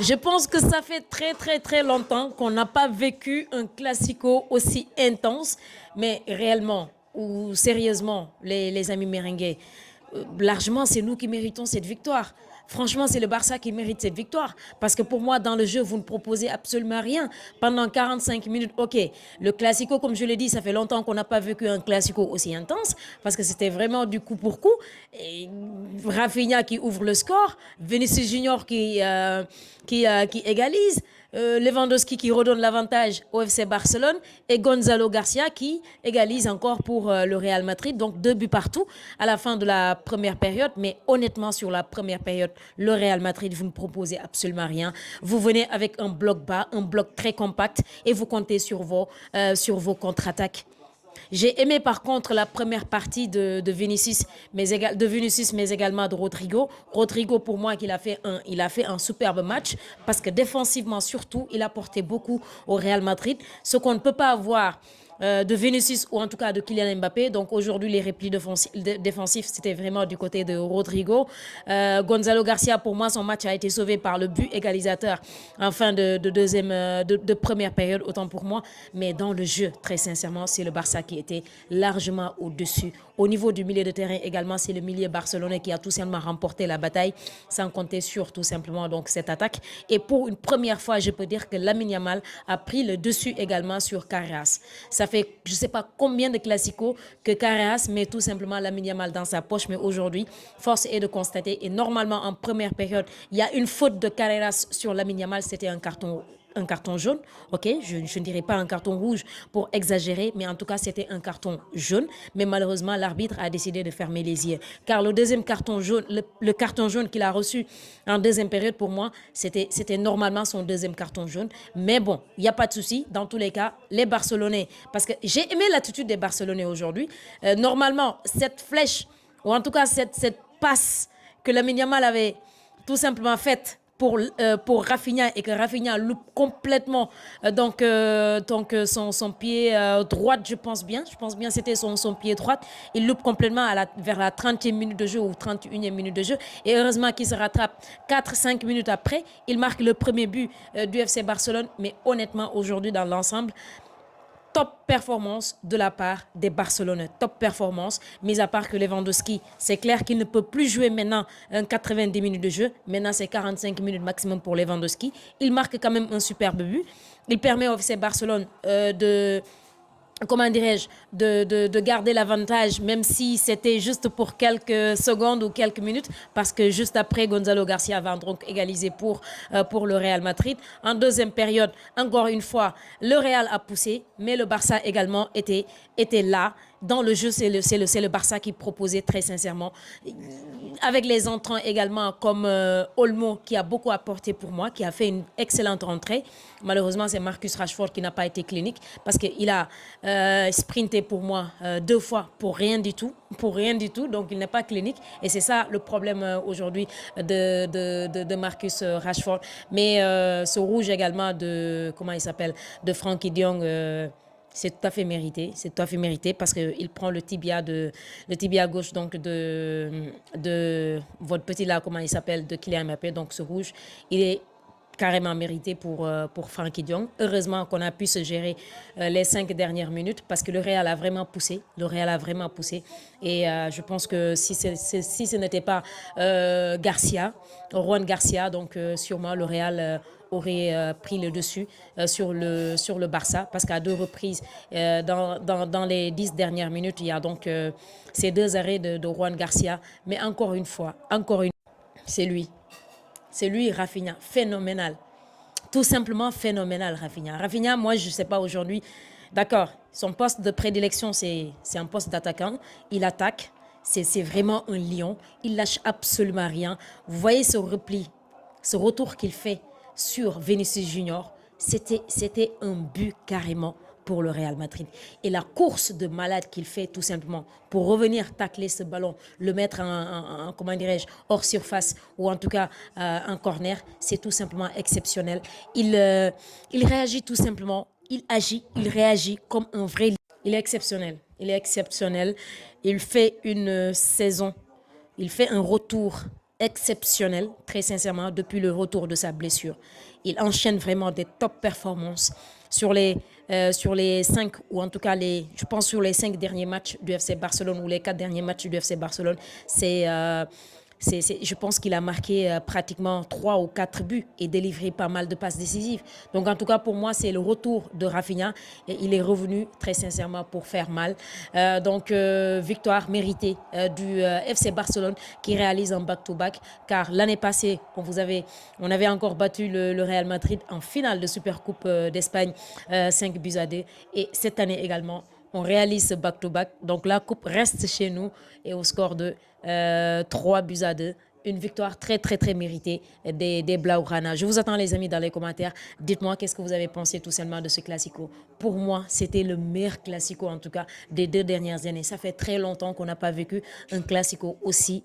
Je pense que ça fait très très très longtemps qu'on n'a pas vécu un classico aussi intense, mais réellement ou sérieusement, les amis merengues, largement c'est nous qui méritons cette victoire. Franchement, c'est le Barça qui mérite cette victoire. Parce que pour moi, dans le jeu, vous ne proposez absolument rien. Pendant 45 minutes, ok. Le Classico, comme je l'ai dit, ça fait longtemps qu'on n'a pas vécu un Classico aussi intense. Parce que c'était vraiment du coup pour coup. Et Rafinha qui ouvre le score. Vinicius Junior qui égalise. Lewandowski qui redonne l'avantage au FC Barcelone et Gonzalo Garcia qui égalise encore pour le Real Madrid. Donc 2 buts partout à la fin de la première période. Mais honnêtement, sur la première période, le Real Madrid, vous ne proposez absolument rien. Vous venez avec un bloc bas, un bloc très compact et vous comptez sur vos contre-attaques. J'ai aimé par contre la première partie de Vinicius, mais également de Rodrigo. Rodrigo, pour moi, il a fait un superbe match parce que défensivement, surtout, il a apporté beaucoup au Real Madrid. Ce qu'on ne peut pas avoir de Vinicius ou en tout cas de Kylian Mbappé. Donc aujourd'hui, les replis défensifs, c'était vraiment du côté de Rodrigo. Gonzalo Garcia, pour moi, son match a été sauvé par le but égalisateur en fin de première période, autant pour moi. Mais dans le jeu, très sincèrement, c'est le Barça qui était largement au-dessus. Au niveau du milieu de terrain également, c'est le milieu barcelonais qui a tout simplement remporté la bataille, sans compter sur tout simplement donc cette attaque. Et pour une première fois, je peux dire que Lamine Yamal a pris le dessus également sur Carreras. Ça fait je ne sais pas combien de classicos que Carreras met tout simplement Lamine Yamal dans sa poche, mais aujourd'hui, force est de constater, et normalement en première période, il y a une faute de Carreras sur Lamine Yamal, c'était un carton jaune, ok, je ne dirais pas un carton rouge pour exagérer, mais en tout cas c'était un carton jaune, mais malheureusement l'arbitre a décidé de fermer les yeux, car le deuxième carton jaune, le carton jaune qu'il a reçu en deuxième période, pour moi, c'était normalement son deuxième carton jaune, mais bon, il n'y a pas de souci, dans tous les cas, les Barcelonais, parce que j'ai aimé l'attitude des Barcelonais aujourd'hui, normalement cette flèche, ou en tout cas cette passe que Lamine Yamal avait tout simplement faite pour Rafinha et que Rafinha loupe complètement son pied droit, je pense bien c'était son pied droit, il loupe complètement vers la 30e minute de jeu ou 31e minute de jeu et heureusement qu'il se rattrape 4-5 minutes après, il marque le premier but du FC Barcelone, mais honnêtement aujourd'hui dans l'ensemble, top performance de la part des Barcelonais. Top performance, mis à part que Lewandowski, c'est clair qu'il ne peut plus jouer maintenant 90 minutes de jeu. Maintenant, c'est 45 minutes maximum pour Lewandowski. Il marque quand même un superbe but. Il permet au FC Barcelone de comment dirais-je, de garder l'avantage, même si c'était juste pour quelques secondes ou quelques minutes, parce que juste après, Gonzalo Garcia va donc égaliser pour le Real Madrid. En deuxième période, encore une fois, le Real a poussé, mais le Barça également était là. Dans le jeu, c'est le Barça qui proposait très sincèrement. Avec les entrants également comme Olmo qui a beaucoup apporté pour moi, qui a fait une excellente rentrée. Malheureusement, c'est Marcus Rashford qui n'a pas été clinique parce qu'il a sprinté pour moi 2 fois pour rien du tout. Pour rien du tout, donc il n'est pas clinique. Et c'est ça le problème aujourd'hui de Marcus Rashford. Mais ce rouge également comment il s'appelle, de Frankie de Jong, c'est tout à fait mérité. C'est tout à fait mérité parce qu'il prend le tibia gauche donc de votre petit là, comment il s'appelle, de Kylian Mbappé. Donc ce rouge, il est carrément mérité pour Frankie de Jong. Heureusement qu'on a pu se gérer les 5 dernières minutes parce que le Real a vraiment poussé. Le Real a vraiment poussé. Et je pense que si ce n'était pas Juan Garcia, donc sûrement le Real aurait pris le dessus sur le Barça parce qu'à 2 reprises, dans les 10 dernières minutes, il y a donc ces 2 arrêts de Juan Garcia. Mais encore une fois, c'est lui. C'est lui, Rafinha, phénoménal. Tout simplement phénoménal, Rafinha. Rafinha, moi, je ne sais pas aujourd'hui. D'accord, son poste de prédilection, c'est un poste d'attaquant. Il attaque. C'est vraiment un lion. Il lâche absolument rien. Vous voyez ce repli, ce retour qu'il fait sur Vinicius Junior. C'était un but carrément pour le Real Madrid. Et la course de malade qu'il fait tout simplement pour revenir tacler ce ballon, le mettre comment dirais-je, hors surface ou en tout cas en corner, c'est tout simplement exceptionnel. Il réagit tout simplement, il agit, il réagit comme un vrai. Il est exceptionnel. Il est exceptionnel. Il fait une saison, il fait un retour exceptionnel, très sincèrement, depuis le retour de sa blessure. Il enchaîne vraiment des top performances sur les 5, ou en tout cas, je pense sur les 5 derniers matchs du FC Barcelone, ou les 4 derniers matchs du FC Barcelone. Je pense qu'il a marqué pratiquement 3 ou 4 buts et délivré pas mal de passes décisives. Donc en tout cas, pour moi, c'est le retour de Rafinha et il est revenu très sincèrement pour faire mal. Victoire méritée du FC Barcelone qui réalise un back-to-back, car l'année passée, on avait encore battu le Real Madrid en finale de Supercoupe d'Espagne 5-2. Et cette année également, on réalise ce back-to-back. Donc la coupe reste chez nous et au score de 3-2. Une victoire très, très, très méritée des Blaugrana. Je vous attends, les amis, dans les commentaires. Dites-moi qu'est-ce que vous avez pensé tout simplement de ce classico. Pour moi, c'était le meilleur classico, en tout cas, des 2 dernières années. Ça fait très longtemps qu'on n'a pas vécu un classico aussi